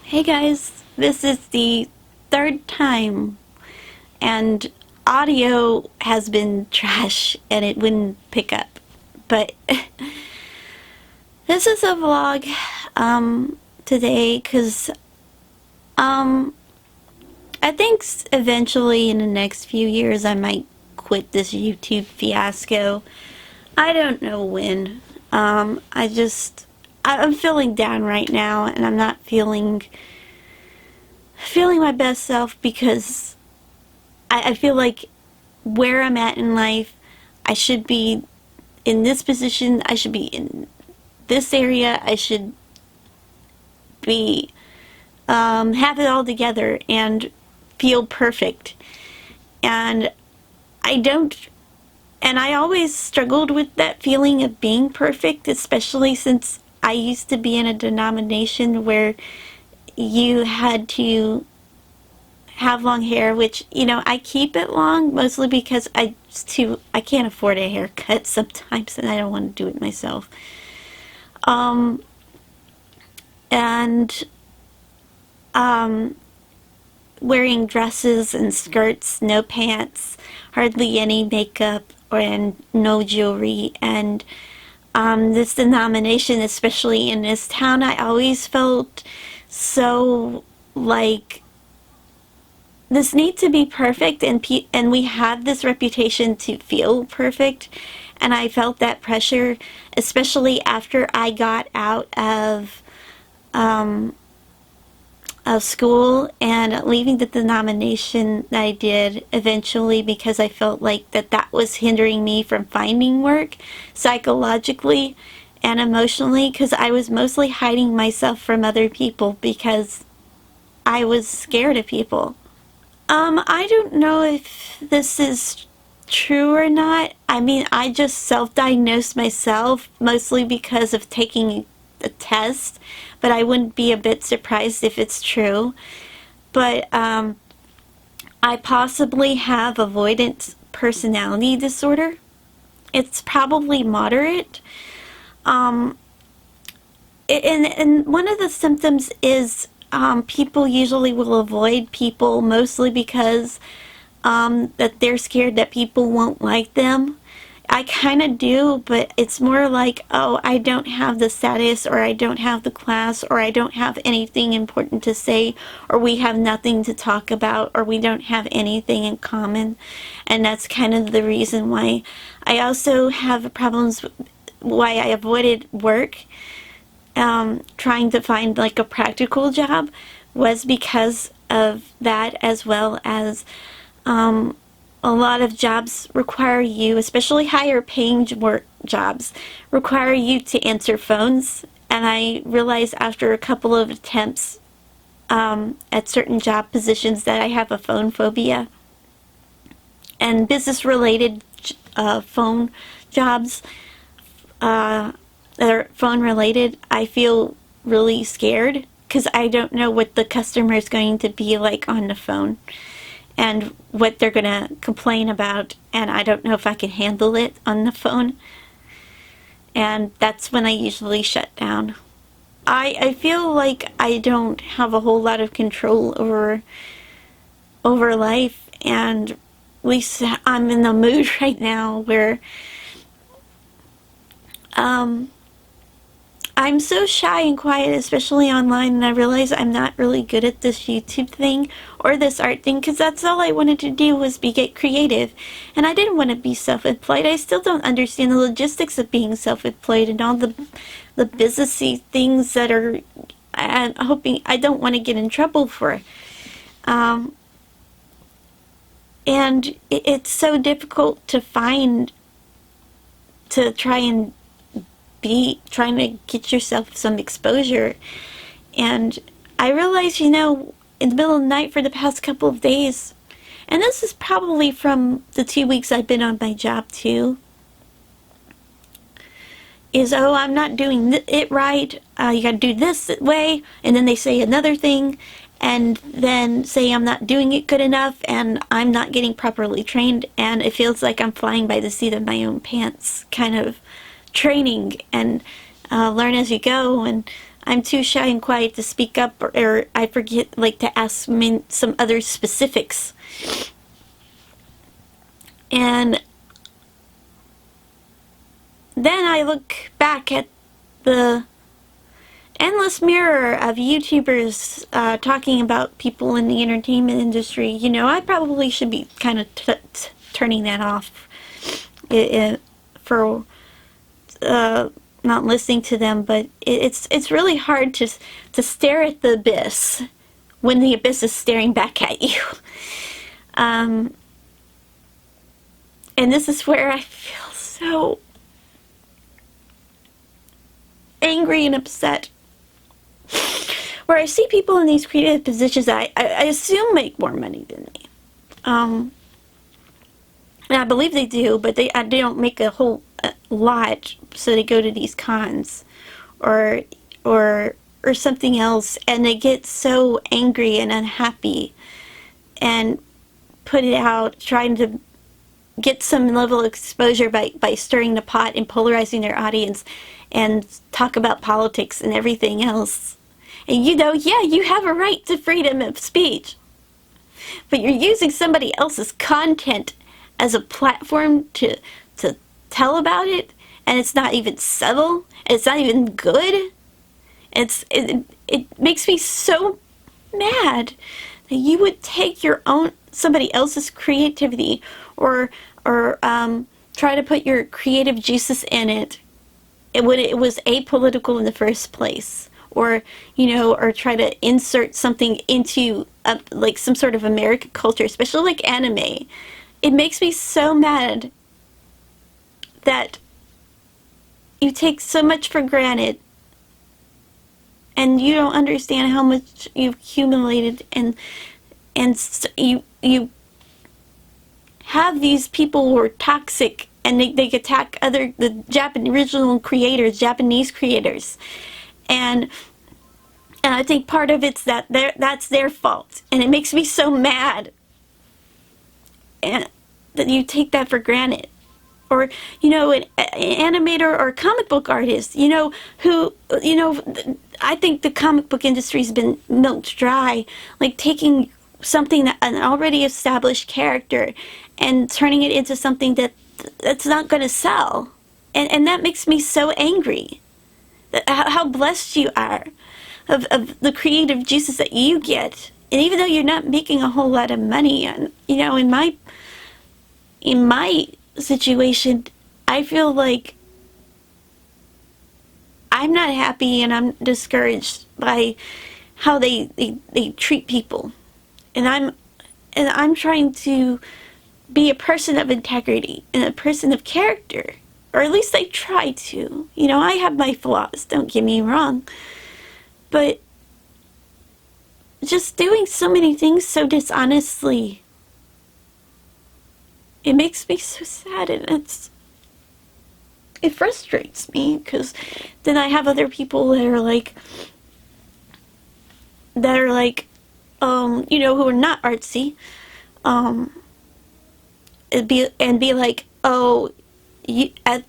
Hey guys, this is the third time, and audio has been trash and it wouldn't pick up. But this is a vlog today because I think eventually in the next few years I might quit this YouTube fiasco. I don't know when. I'm feeling down right now, and I'm not feeling my best self because I feel like where I'm at in life, I should be in this position, I should be in this area, I should be have it all together and feel perfect. And I don't, and I always struggled with that feeling of being perfect, especially since I used to be in a denomination where you had to have long hair, which, I keep it long mostly because I can't afford a haircut sometimes and I don't want to do it myself. And wearing dresses and skirts, no pants, hardly any makeup, and no jewelry. And this denomination, especially in this town, I always felt so like this need to be perfect, and we have this reputation to feel perfect, and I felt that pressure, especially after I got out of school and leaving the denomination that I did eventually, because I felt like that was hindering me from finding work psychologically and emotionally, because I was mostly hiding myself from other people because I was scared of people. I don't know if this is true or not. I mean, I just self-diagnosed myself mostly because of taking a test, but I wouldn't be a bit surprised if it's true. But I possibly have avoidant personality disorder. It's probably moderate. And one of the symptoms is people usually will avoid people mostly because that they're scared that people won't like them. I kind of do, but it's more like, oh, I don't have the status, or I don't have the class, or I don't have anything important to say, or we have nothing to talk about, or we don't have anything in common. And that's kind of the reason why I also have problems, why I avoided work, trying to find like a practical job, was because of that, as well as a lot of jobs require you, especially higher paying work jobs, require you to answer phones. And I realized after a couple of attempts at certain job positions that I have a phone phobia. And business related phone jobs that are phone related, I feel really scared because I don't know what the customer is going to be like on the phone and what they're gonna complain about, and I don't know if I can handle it on the phone. And that's when I usually shut down. I feel like I don't have a whole lot of control over life, and at least I'm in the mood right now where I'm so shy and quiet, especially online, and I realize I'm not really good at this YouTube thing or this art thing, because that's all I wanted to do was get creative. And I didn't want to be self-employed. I still don't understand the logistics of being self-employed and all the businessy things that are, I'm hoping I don't want to get in trouble for. And it's so difficult to find, to try and be trying to get yourself some exposure. And I realized, in the middle of the night for the past couple of days, and this is probably from the 2 weeks I've been on my job too, is, oh, I'm not doing it right, you gotta do this way, and then they say another thing, and then say I'm not doing it good enough, and I'm not getting properly trained, and it feels like I'm flying by the seat of my own pants kind of training, and learn as you go. And I'm too shy and quiet to speak up, or I forget, like, to ask some other specifics. And then I look back at the endless mirror of YouTubers talking about people in the entertainment industry. You know, I probably should be kind of turning that off for not listening to them, but it's really hard to stare at the abyss when the abyss is staring back at you. And this is where I feel so angry and upset. Where I see people in these creative positions that I assume make more money than me. And I believe they do, but they don't make a whole lot, so they go to these cons or something else, and they get so angry and unhappy and put it out trying to get some level of exposure by stirring the pot and polarizing their audience and talk about politics and everything else. And you know, yeah, you have a right to freedom of speech, but you're using somebody else's content as a platform to tell about it, and it's not even subtle, and it's not even good. It makes me so mad that you would take somebody else's creativity or try to put your creative juices in it when it was apolitical in the first place, or or try to insert something into like some sort of American culture, especially like anime. It makes me so mad that you take so much for granted and you don't understand how much you've accumulated, and you have these people who are toxic, and they attack the Japanese original creators, Japanese creators, and I think part of it's that's their fault, and it makes me so mad, and that you take that for granted. Or an animator or comic book artist, who I think the comic book industry's been milked dry, like taking something an already established character and turning it into something that's not going to sell, and that makes me so angry. How blessed you are of the creative juices that you get, and even though you're not making a whole lot of money, and in my situation, I feel like I'm not happy and I'm discouraged by how they treat people, and I'm trying to be a person of integrity and a person of character, or at least I try to. I have my flaws, don't get me wrong, but just doing so many things so dishonestly, it makes me so sad, and it frustrates me, because then I have other people that are like who are not artsy, be like, oh, at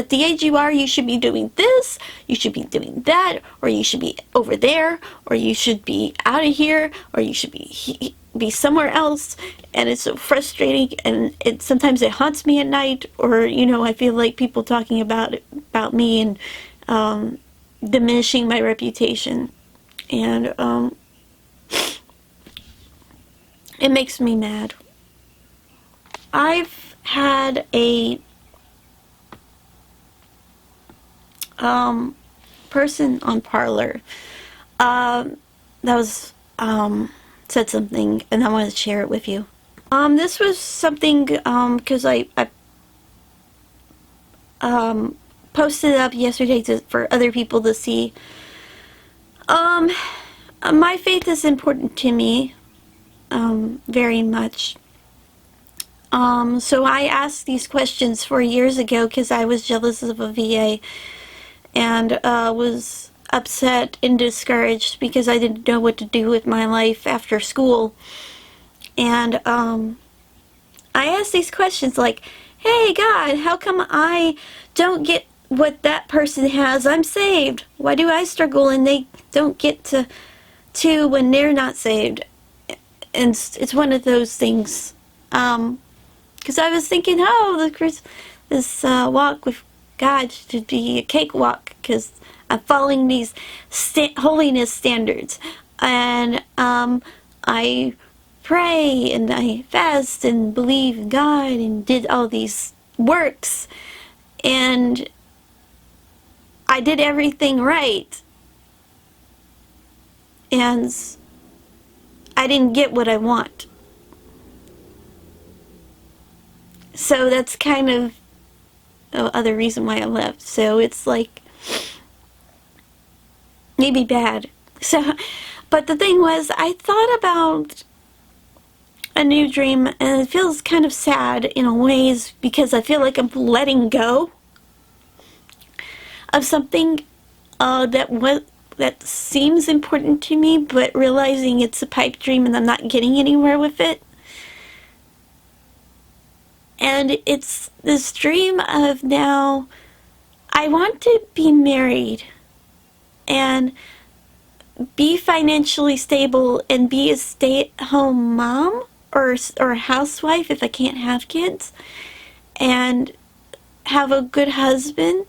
the age you are, you should be doing this, you should be doing that, or you should be over there, or you should be out of here, or you should be somewhere else. And it's so frustrating, and sometimes it haunts me at night, or I feel like people talking about me and diminishing my reputation, and it makes me mad. I've had a person on Parler that was said something, and I want to share it with you. This was something because I posted it up yesterday for other people to see. My faith is important to me, very much. So I asked these questions 4 years ago because I was jealous of a VA, and was upset and discouraged because I didn't know what to do with my life after school. And I asked these questions like, hey God, how come I don't get what that person has. I'm saved. Why do I struggle and they don't get to when they're not saved? And it's one of those things. Because I was thinking, oh, this walk with God should be a cakewalk because I'm following these holiness standards, and I pray and I fast and believe in God and did all these works, and I did everything right, and I didn't get what I want. So that's kind of the other reason why I left. So it's like maybe bad. So, but the thing was, I thought about a new dream, and it feels kind of sad in a ways because I feel like I'm letting go of something that seems important to me, but realizing it's a pipe dream and I'm not getting anywhere with it. And it's this dream of now I want to be married and be financially stable and be a stay-at-home mom or a housewife if I can't have kids, and have a good husband,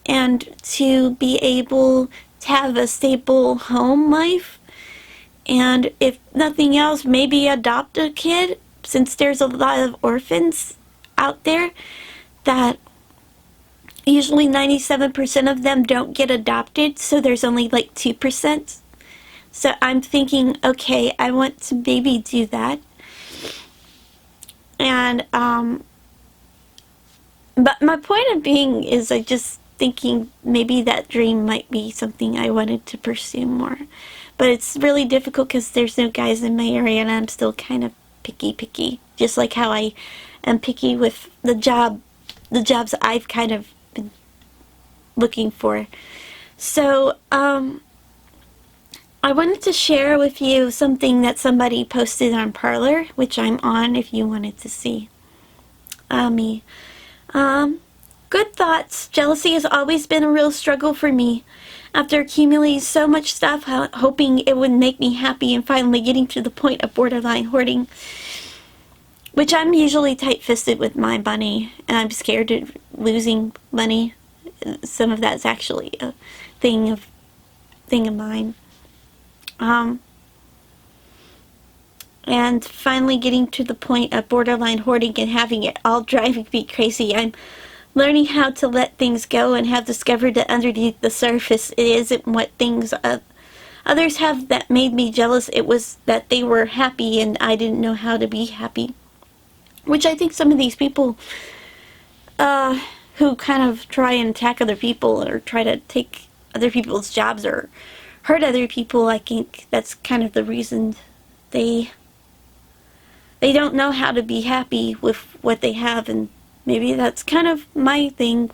and to be able to have a stable home life, and if nothing else, maybe adopt a kid, since there's a lot of orphans out there that usually 97% of them don't get adopted, so there's only like 2%. So I'm thinking, okay, I want to maybe do that. And but my point of being is I just thinking maybe that dream might be something I wanted to pursue more. But it's really difficult because there's no guys in my area and I'm still kind of picky. Just like how I am picky with the jobs I've kind of been looking for. So, I wanted to share with you something that somebody posted on Parler, which I'm on if you wanted to see me. Good thoughts. Jealousy has always been a real struggle for me. After accumulating so much stuff, hoping it would make me happy, and finally getting to the point of borderline hoarding, which I'm usually tight-fisted with my money, and I'm scared of losing money. Some of that's actually a thing of mine. And finally getting to the point of borderline hoarding and having it all driving me crazy. I'm learning how to let things go and have discovered that underneath the surface it isn't what things others have that made me jealous. It was that they were happy and I didn't know how to be happy. Which I think some of these people who kind of try and attack other people or try to take other people's jobs or hurt other people, I think that's kind of the reason they don't know how to be happy with what they have, and maybe that's kind of my thing.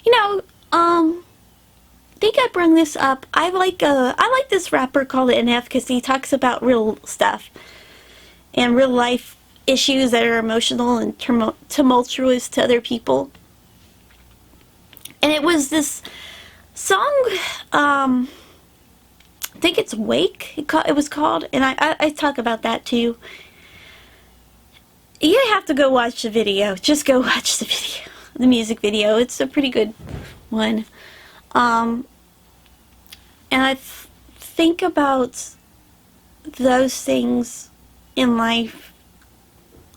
You know, I think I bring this up. I like this rapper called NF because he talks about real stuff and real life issues that are emotional and tumultuous to other people. And it was this song, I think it's Wake, it was called, and I talk about that too. You have to go watch the video. Just go watch the video, the music video. It's a pretty good one. And I think about those things in life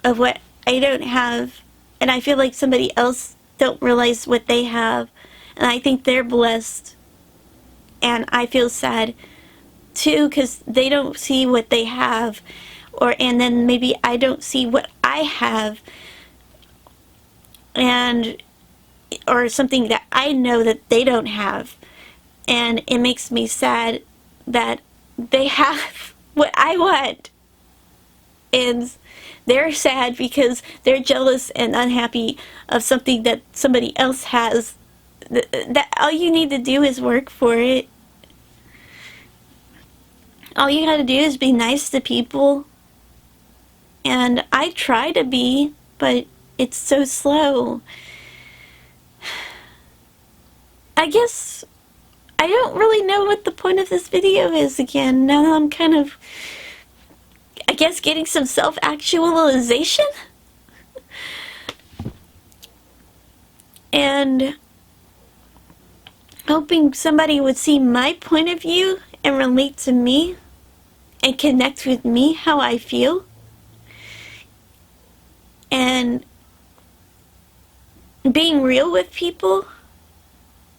of what I don't have, and I feel like somebody else don't realize what they have, and I think they're blessed, and I feel sad too because they don't see what they have, and then maybe I don't see what I have, or something that I know that they don't have, and it makes me sad that they have what I want, and they're sad because they're jealous and unhappy of something that somebody else has. That all you need to do is work for it. All you gotta do is be nice to people. And I try to be, but it's so slow. I guess I don't really know what the point of this video is again. Now that I'm kind of, I guess, getting some self-actualization? And hoping somebody would see my point of view and relate to me and connect with me how I feel. And being real with people,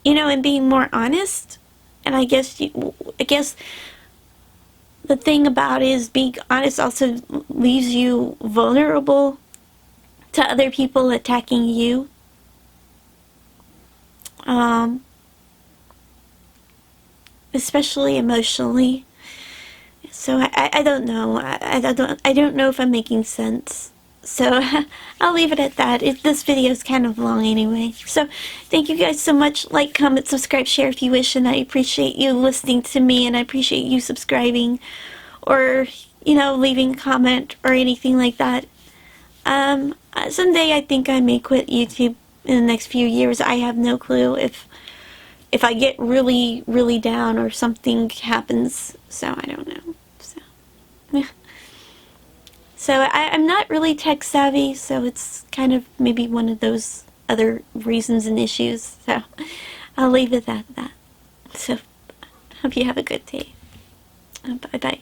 you know, and being more honest. And I guess the thing about it is being honest also leaves you vulnerable to other people attacking you. Especially emotionally. So I don't know. I don't know if I'm making sense. So I'll leave it at that. This video is kind of long anyway. So thank you guys so much. Like, comment, subscribe, share if you wish, and I appreciate you listening to me, and I appreciate you subscribing or, you know, leaving a comment or anything like that. Someday I think I may quit YouTube in the next few years. I have no clue if I get really, really down or something happens. So I don't know. So yeah. So I'm not really tech savvy, so it's kind of maybe one of those other reasons and issues. So I'll leave it at that. So hope you have a good day. Bye-bye.